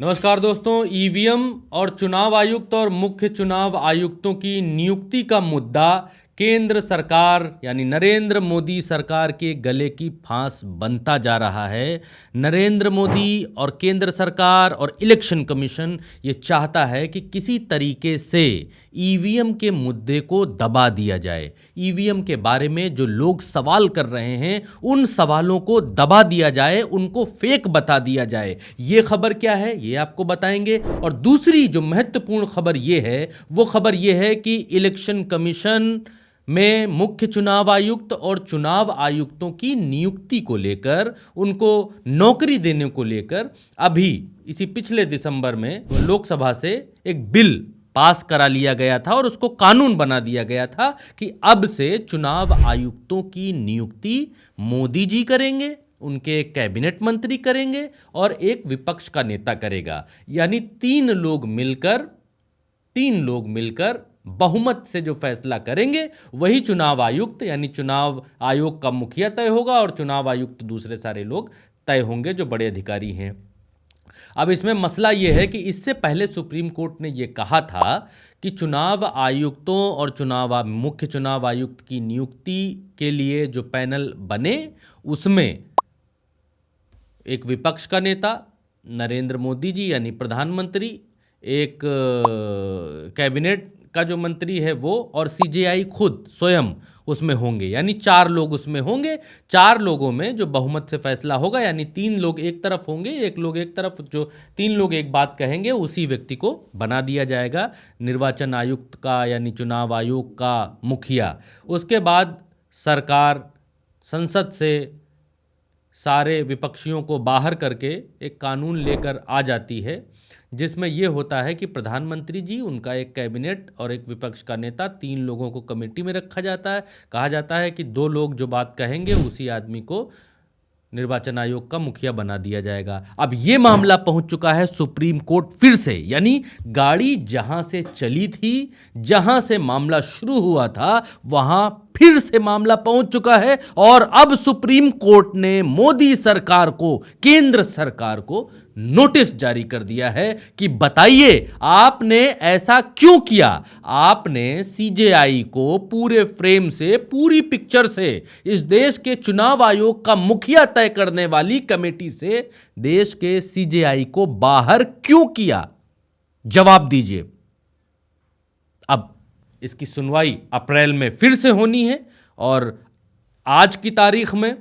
नमस्कार दोस्तों। ईवीएम और चुनाव आयुक्त और मुख्य चुनाव आयुक्तों की नियुक्ति का मुद्दा केंद्र सरकार यानी नरेंद्र मोदी सरकार के गले की फांस बनता जा रहा है। नरेंद्र मोदी और केंद्र सरकार और इलेक्शन कमीशन ये चाहता है कि किसी तरीके से ईवीएम के मुद्दे को दबा दिया जाए। ईवीएम के बारे में जो लोग सवाल कर रहे हैं उन सवालों को दबा दिया जाए, उनको फेक बता दिया जाए। ये खबर क्या है ये आपको बताएंगे। और दूसरी जो महत्वपूर्ण खबर ये है वो खबर ये है कि इलेक्शन कमीशन में मुख्य चुनाव आयुक्त और चुनाव आयुक्तों की नियुक्ति को लेकर, उनको नौकरी देने को लेकर अभी इसी पिछले दिसंबर में लोकसभा से एक बिल पास करा लिया गया था और उसको कानून बना दिया गया था कि अब से चुनाव आयुक्तों की नियुक्ति मोदी जी करेंगे, उनके कैबिनेट मंत्री करेंगे और एक विपक्ष का नेता करेगा। यानी तीन लोग मिलकर बहुमत से जो फैसला करेंगे वही चुनाव आयुक्त यानी चुनाव आयोग का मुखिया तय होगा और चुनाव आयुक्त दूसरे सारे लोग तय होंगे जो बड़े अधिकारी हैं। अब इसमें मसला ये है कि इससे पहले सुप्रीम कोर्ट ने ये कहा था कि चुनाव आयुक्तों और मुख्य चुनाव आयुक्त की नियुक्ति के लिए जो पैनल बने उसमें एक विपक्ष का नेता नरेंद्र मोदी जी यानी प्रधानमंत्री, एक कैबिनेट का जो मंत्री है वो, और सीजेआई खुद स्वयं उसमें होंगे। यानी चार लोग उसमें होंगे। चार लोगों में जो बहुमत से फैसला होगा यानी तीन लोग एक तरफ होंगे, एक लोग एक तरफ, जो तीन लोग एक बात कहेंगे उसी व्यक्ति को बना दिया जाएगा निर्वाचन आयुक्त का यानी चुनाव आयोग का मुखिया। उसके बाद सरकार संसद से सारे विपक्षियों को बाहर करके एक कानून लेकर आ जाती है जिसमें यह होता है कि प्रधानमंत्री जी, उनका एक कैबिनेट और एक विपक्ष का नेता, तीन लोगों को कमेटी में रखा जाता है। कहा जाता है कि दो लोग जो बात कहेंगे उसी आदमी को निर्वाचन आयोग का मुखिया बना दिया जाएगा। अब ये मामला पहुंच चुका है सुप्रीम कोर्ट फिर से, यानी गाड़ी जहां से चली थी, जहां से मामला शुरू हुआ था वहां फिर से मामला पहुंच चुका है। और अब सुप्रीम कोर्ट ने मोदी सरकार को, केंद्र सरकार को नोटिस जारी कर दिया है कि बताइए आपने ऐसा क्यों किया। आपने सीजेआई को पूरे फ्रेम से, पूरी पिक्चर से, इस देश के चुनाव आयोग का मुखिया तय करने वाली कमेटी से देश के सीजेआई को बाहर क्यों किया? जवाब दीजिए। अब इसकी सुनवाई अप्रैल में फिर से होनी है और आज की तारीख में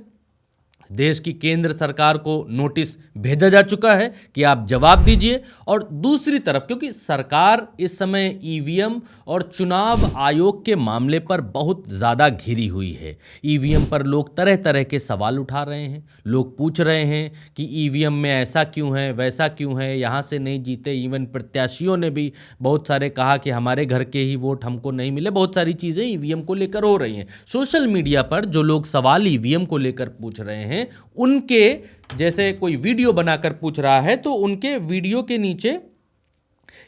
देश की केंद्र सरकार को नोटिस भेजा जा चुका है कि आप जवाब दीजिए। और दूसरी तरफ, क्योंकि सरकार इस समय ईवीएम और चुनाव आयोग के मामले पर बहुत ज़्यादा घिरी हुई है। ईवीएम पर लोग तरह तरह के सवाल उठा रहे हैं। लोग पूछ रहे हैं कि ईवीएम में ऐसा क्यों है, वैसा क्यों है, यहाँ से नहीं जीते। इवन प्रत्याशियों ने भी बहुत सारे कहा कि हमारे घर के ही वोट हमको नहीं मिले। बहुत सारी चीज़ें ईवीएम को लेकर हो रही हैं। सोशल मीडिया पर जो लोग सवाल ईवीएम को लेकर पूछ रहे हैं, उनके जैसे कोई वीडियो बनाकर पूछ रहा है तो उनके वीडियो के नीचे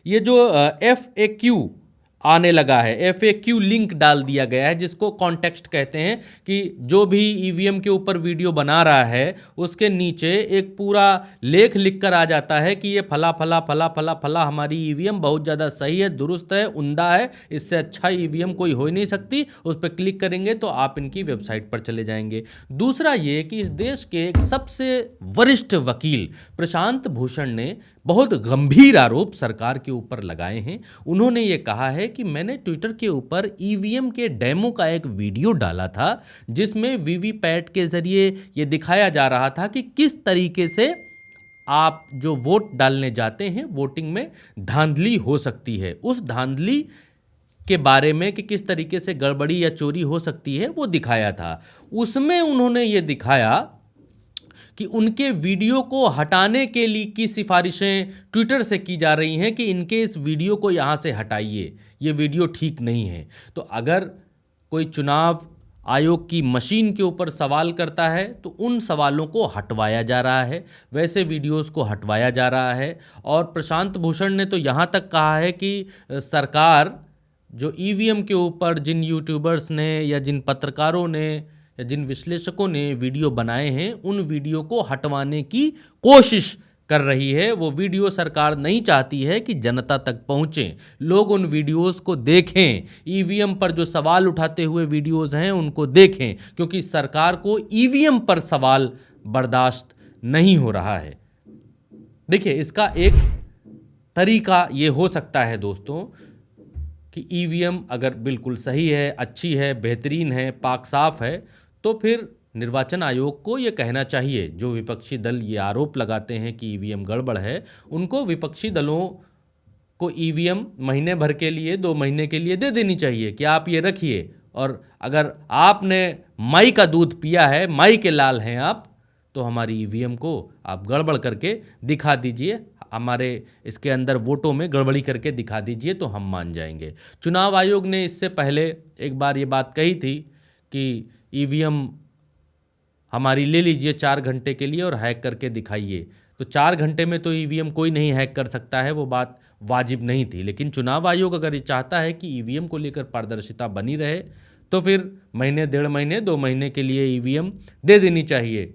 ये जो FAQ आने लगा है, FAQ लिंक डाल दिया गया है जिसको कॉन्टेक्स्ट कहते हैं, कि जो भी ईवीएम के ऊपर वीडियो बना रहा है उसके नीचे एक पूरा लेख लिखकर आ जाता है कि ये फला फला फला फला फला हमारी ईवीएम बहुत ज़्यादा सही है, दुरुस्त है, उम्दा है, इससे अच्छा ईवीएम कोई हो ही नहीं सकती। उस पर क्लिक करेंगे तो आप इनकी वेबसाइट पर चले जाएंगे। दूसरा ये कि इस देश के एक सबसे वरिष्ठ वकील प्रशांत भूषण ने बहुत गंभीर आरोप सरकार के ऊपर लगाए हैं। उन्होंने ये कहा है कि मैंने ट्विटर के ऊपर ईवीएम के डेमो का एक वीडियो डाला था जिसमें वीवीपैट के जरिए ये दिखाया जा रहा था कि किस तरीके से आप जो वोट डालने जाते हैं वोटिंग में धांधली हो सकती है। उस धांधली के बारे में कि किस तरीके से गड़बड़ी या चोरी हो सकती है वो दिखाया था। उसमें उन्होंने ये दिखाया कि उनके वीडियो को हटाने के लिए की सिफारिशें ट्विटर से की जा रही हैं कि इनके इस वीडियो को यहाँ से हटाइए, ये वीडियो ठीक नहीं है। तो अगर कोई चुनाव आयोग की मशीन के ऊपर सवाल करता है तो उन सवालों को हटवाया जा रहा है, वैसे वीडियोस को हटवाया जा रहा है। और प्रशांत भूषण ने तो यहाँ तक कहा है कि सरकार जो ईवीएम के ऊपर जिन यूट्यूबर्स ने या जिन पत्रकारों ने या जिन विश्लेषकों ने वीडियो बनाए हैं उन वीडियो को हटवाने की कोशिश कर रही है, वो वीडियो सरकार नहीं चाहती है कि जनता तक पहुंचे, लोग उन वीडियोस को देखें, ईवीएम पर जो सवाल उठाते हुए वीडियोस हैं उनको देखें, क्योंकि सरकार को ईवीएम पर सवाल बर्दाश्त नहीं हो रहा है। देखिए, इसका एक तरीका ये हो सकता है दोस्तों कि ईवीएम अगर बिल्कुल सही है, अच्छी है, बेहतरीन है, पाक साफ है, तो फिर निर्वाचन आयोग को ये कहना चाहिए, जो विपक्षी दल ये आरोप लगाते हैं कि ईवीएम गड़बड़ है, उनको विपक्षी दलों को ईवीएम महीने भर के लिए, 2 महीने के लिए दे देनी चाहिए कि आप ये रखिए, और अगर आपने माई का दूध पिया है, माई के लाल हैं आप, तो हमारी ईवीएम को आप गड़बड़ करके दिखा दीजिए, हमारे इसके अंदर वोटों में गड़बड़ी करके दिखा दीजिए, तो हम मान जाएंगे। चुनाव आयोग ने इससे पहले एक बार ये बात कही थी कि ईवीएम हमारी ले लीजिए 4 घंटे के लिए और हैक करके दिखाइए, तो 4 घंटे में तो ईवीएम कोई नहीं हैक कर सकता है, वो बात वाजिब नहीं थी। लेकिन चुनाव आयोग अगर ये चाहता है कि ईवीएम को लेकर पारदर्शिता बनी रहे, तो फिर महीने, 1.5 महीने, 2 महीने के लिए ईवीएम दे देनी चाहिए।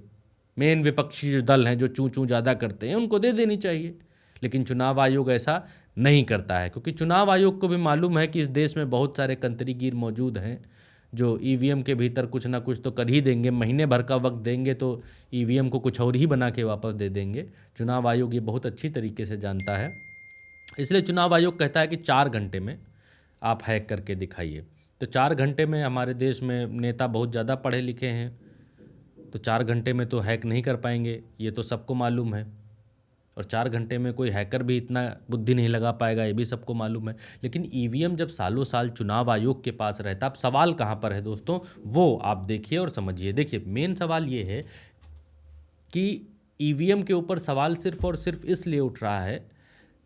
मेन विपक्षी जो दल हैं, जो चूँ चूँ ज़्यादा करते हैं, उनको दे देनी चाहिए। लेकिन चुनाव आयोग ऐसा नहीं करता है, क्योंकि चुनाव आयोग को भी मालूम है कि इस देश में बहुत सारे कंत्रीगीर मौजूद हैं जो ईवीएम के भीतर कुछ ना कुछ तो कर ही देंगे, महीने भर का वक्त देंगे तो ईवीएम को कुछ और ही बना के वापस दे देंगे। चुनाव आयोग ये बहुत अच्छी तरीके से जानता है, इसलिए चुनाव आयोग कहता है कि 4 घंटे में आप हैक करके दिखाइए। तो 4 घंटे में हमारे देश में नेता बहुत ज़्यादा पढ़े लिखे हैं, तो 4 घंटे में तो हैक नहीं कर पाएंगे, ये तो सबको मालूम है, और 4 घंटे में कोई हैकर भी इतना बुद्धि नहीं लगा पाएगा, ये भी सबको मालूम है। लेकिन ईवीएम जब सालों साल चुनाव आयोग के पास रहता, अब सवाल कहाँ पर है दोस्तों, वो आप देखिए और समझिए। देखिए, मेन सवाल ये है कि ईवीएम के ऊपर सवाल सिर्फ और सिर्फ इसलिए उठ रहा है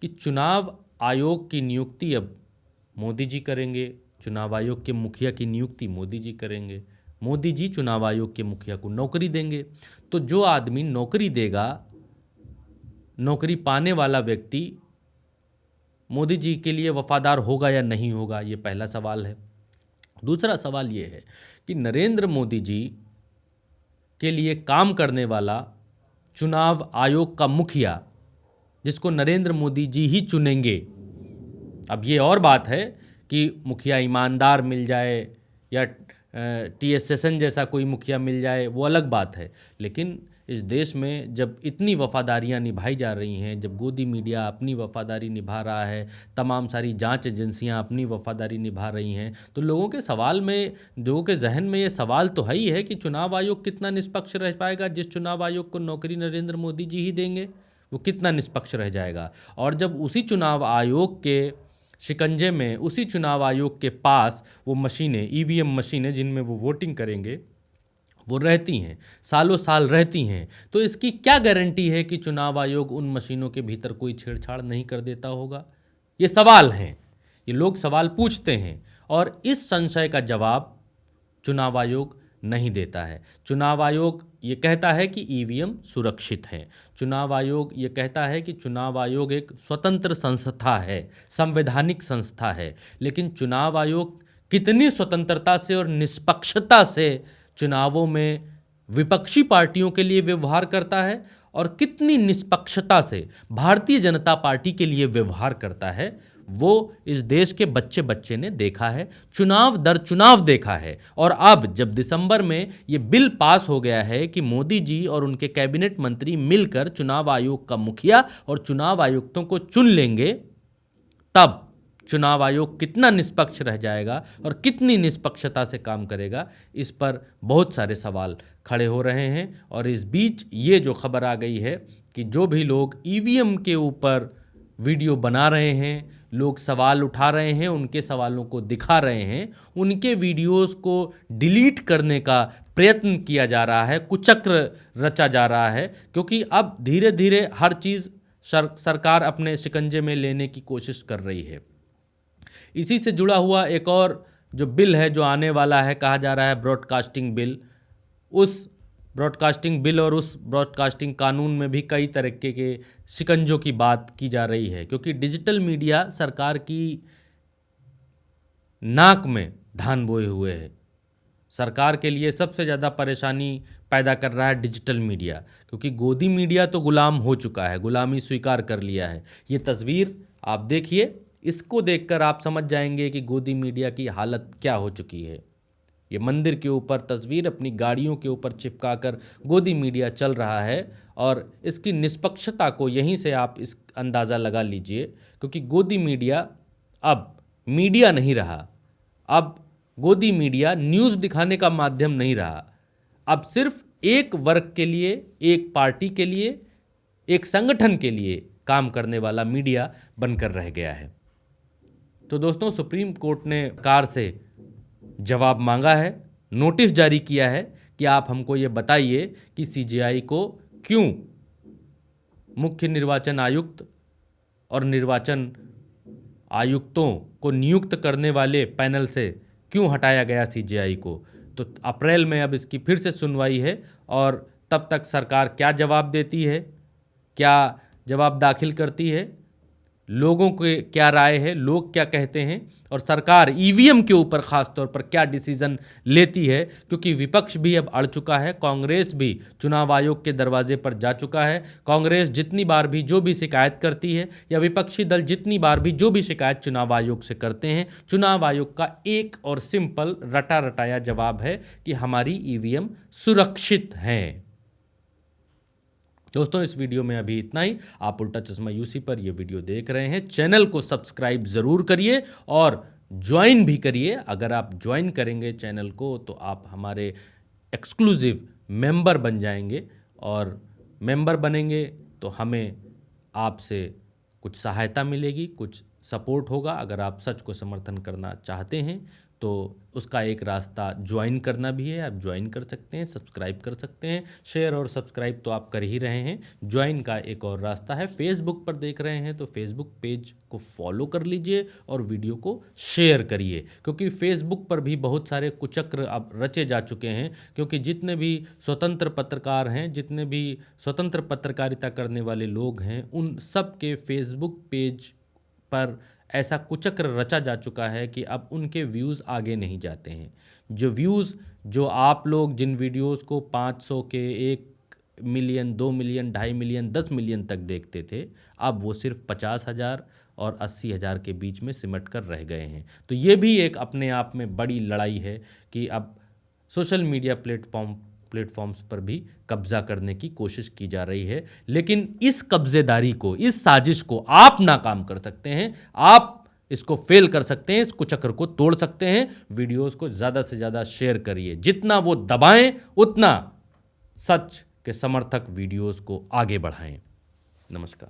कि चुनाव आयोग की नियुक्ति अब मोदी जी करेंगे, चुनाव आयोग के मुखिया की नियुक्ति मोदी जी करेंगे, मोदी जी चुनाव आयोग के मुखिया को नौकरी देंगे। तो जो आदमी नौकरी देगा, नौकरी पाने वाला व्यक्ति मोदी जी के लिए वफादार होगा या नहीं होगा, ये पहला सवाल है। दूसरा सवाल ये है कि नरेंद्र मोदी जी के लिए काम करने वाला चुनाव आयोग का मुखिया, जिसको नरेंद्र मोदी जी ही चुनेंगे, अब ये और बात है कि मुखिया ईमानदार मिल जाए या टीएस सेशन जैसा कोई मुखिया मिल जाए, वो अलग बात है। लेकिन इस देश में जब इतनी वफादारियां निभाई जा रही हैं, जब गोदी मीडिया अपनी वफादारी निभा रहा है, तमाम सारी जांच एजेंसियां अपनी वफादारी निभा रही हैं, तो लोगों के सवाल में, लोगों के जहन में ये सवाल तो है ही है कि चुनाव आयोग कितना निष्पक्ष रह पाएगा। जिस चुनाव आयोग को नौकरी नरेंद्र मोदी जी ही देंगे, वो कितना निष्पक्ष रह जाएगा। और जब उसी चुनाव आयोग के शिकंजे में, उसी चुनाव आयोग के पास वो मशीनें, ईवीएम मशीनें जिनमें वो वोटिंग करेंगे, वो रहती हैं, सालों साल रहती हैं, तो इसकी क्या गारंटी है कि चुनाव आयोग उन मशीनों के भीतर कोई छेड़छाड़ नहीं कर देता होगा? ये सवाल हैं, ये लोग सवाल पूछते हैं, और इस संशय का जवाब चुनाव आयोग नहीं देता है। चुनाव आयोग ये कहता है कि ईवीएम सुरक्षित हैं। चुनाव आयोग ये कहता है कि चुनाव आयोग एक स्वतंत्र संस्था है, संवैधानिक संस्था है। लेकिन चुनाव आयोग कितनी स्वतंत्रता से और निष्पक्षता से चुनावों में विपक्षी पार्टियों के लिए व्यवहार करता है, और कितनी निष्पक्षता से भारतीय जनता पार्टी के लिए व्यवहार करता है, वो इस देश के बच्चे बच्चे ने देखा है, चुनाव दर चुनाव देखा है। और अब जब दिसंबर में ये बिल पास हो गया है कि मोदी जी और उनके कैबिनेट मंत्री मिलकर चुनाव आयोग का मुखिया और चुनाव आयुक्तों को चुन लेंगे, तब चुनाव आयोग कितना निष्पक्ष रह जाएगा और कितनी निष्पक्षता से काम करेगा, इस पर बहुत सारे सवाल खड़े हो रहे हैं। और इस बीच ये जो खबर आ गई है कि जो भी लोग ईवीएम के ऊपर वीडियो बना रहे हैं, लोग सवाल उठा रहे हैं, उनके सवालों को दिखा रहे हैं, उनके वीडियोस को डिलीट करने का प्रयत्न किया जा रहा है, कुचक्र रचा जा रहा है, क्योंकि अब धीरे धीरे हर चीज़ सरकार अपने शिकंजे में लेने की कोशिश कर रही है। इसी से जुड़ा हुआ एक और जो बिल है जो आने वाला है, कहा जा रहा है ब्रॉडकास्टिंग बिल, उस ब्रॉडकास्टिंग बिल और उस ब्रॉडकास्टिंग कानून में भी कई तरीके के शिकंजों की बात की जा रही है, क्योंकि डिजिटल मीडिया सरकार की नाक में धान बोए हुए है। सरकार के लिए सबसे ज़्यादा परेशानी पैदा कर रहा है डिजिटल मीडिया, क्योंकि गोदी मीडिया तो गुलाम हो चुका है, गुलामी स्वीकार कर लिया है। ये तस्वीर आप देखिए, इसको देखकर आप समझ जाएंगे कि गोदी मीडिया की हालत क्या हो चुकी है। ये मंदिर के ऊपर तस्वीर अपनी गाड़ियों के ऊपर चिपकाकर गोदी मीडिया चल रहा है, और इसकी निष्पक्षता को यहीं से आप इस अंदाज़ा लगा लीजिए, क्योंकि गोदी मीडिया अब मीडिया नहीं रहा। अब गोदी मीडिया न्यूज़ दिखाने का माध्यम नहीं रहा। अब सिर्फ एक वर्ग के लिए, एक पार्टी के लिए, एक संगठन के लिए काम करने वाला मीडिया बनकर रह गया है। तो दोस्तों, सुप्रीम कोर्ट ने सरकार से जवाब मांगा है, नोटिस जारी किया है कि आप हमको ये बताइए कि सीजेआई को क्यों मुख्य निर्वाचन आयुक्त और निर्वाचन आयुक्तों को नियुक्त करने वाले पैनल से क्यों हटाया गया सीजेआई को। तो अप्रैल में अब इसकी फिर से सुनवाई है, और तब तक सरकार क्या जवाब देती है, क्या जवाब दाखिल करती है, लोगों के क्या राय है, लोग क्या कहते हैं, और सरकार ईवीएम के ऊपर ख़ास तौर पर क्या डिसीज़न लेती है। क्योंकि विपक्ष भी अब अड़ चुका है, कांग्रेस भी चुनाव आयोग के दरवाजे पर जा चुका है। कांग्रेस जितनी बार भी जो भी शिकायत करती है, या विपक्षी दल जितनी बार भी जो भी शिकायत चुनाव आयोग से करते हैं, चुनाव आयोग का एक और सिंपल रटा रटाया जवाब है कि हमारी ईवीएम सुरक्षित हैं। दोस्तों, इस वीडियो में अभी इतना ही। आप उल्टा चश्मा यूसी पर ये वीडियो देख रहे हैं, चैनल को सब्सक्राइब ज़रूर करिए और ज्वाइन भी करिए। अगर आप ज्वाइन करेंगे चैनल को तो आप हमारे एक्सक्लूसिव मेंबर बन जाएंगे, और मेंबर बनेंगे तो हमें आपसे कुछ सहायता मिलेगी, कुछ सपोर्ट होगा। अगर आप सच को समर्थन करना चाहते हैं तो उसका एक रास्ता ज्वाइन करना भी है। आप ज्वाइन कर सकते हैं, सब्सक्राइब कर सकते हैं, शेयर और सब्सक्राइब तो आप कर ही रहे हैं। ज्वाइन का एक और रास्ता है, फेसबुक पर देख रहे हैं तो फेसबुक पेज को फॉलो कर लीजिए और वीडियो को शेयर करिए, क्योंकि फेसबुक पर भी बहुत सारे कुचक्र अब रचे जा चुके हैं। क्योंकि जितने भी स्वतंत्र पत्रकार हैं, जितने भी स्वतंत्र पत्रकारिता करने वाले लोग हैं, उन सब के फेसबुक पेज पर ऐसा कुचक्र रचा जा चुका है कि अब उनके व्यूज़ आगे नहीं जाते हैं। जो व्यूज़ जो आप लोग जिन वीडियोस को 500 के, 1 मिलियन, 2 मिलियन, 2.5 मिलियन, 10 मिलियन तक देखते थे, अब वो सिर्फ 50,000 और 80,000 के बीच में सिमट कर रह गए हैं। तो ये भी एक अपने आप में बड़ी लड़ाई है कि अब सोशल मीडिया प्लेटफॉर्म्स पर भी कब्जा करने की कोशिश की जा रही है। लेकिन इस कब्जेदारी को, इस साजिश को आप नाकाम कर सकते हैं, आप इसको फेल कर सकते हैं, इस कुचक्र को तोड़ सकते हैं। वीडियोस को ज़्यादा से ज़्यादा शेयर करिए, जितना वो दबाएं उतना सच के समर्थक वीडियोस को आगे बढ़ाएं। नमस्कार।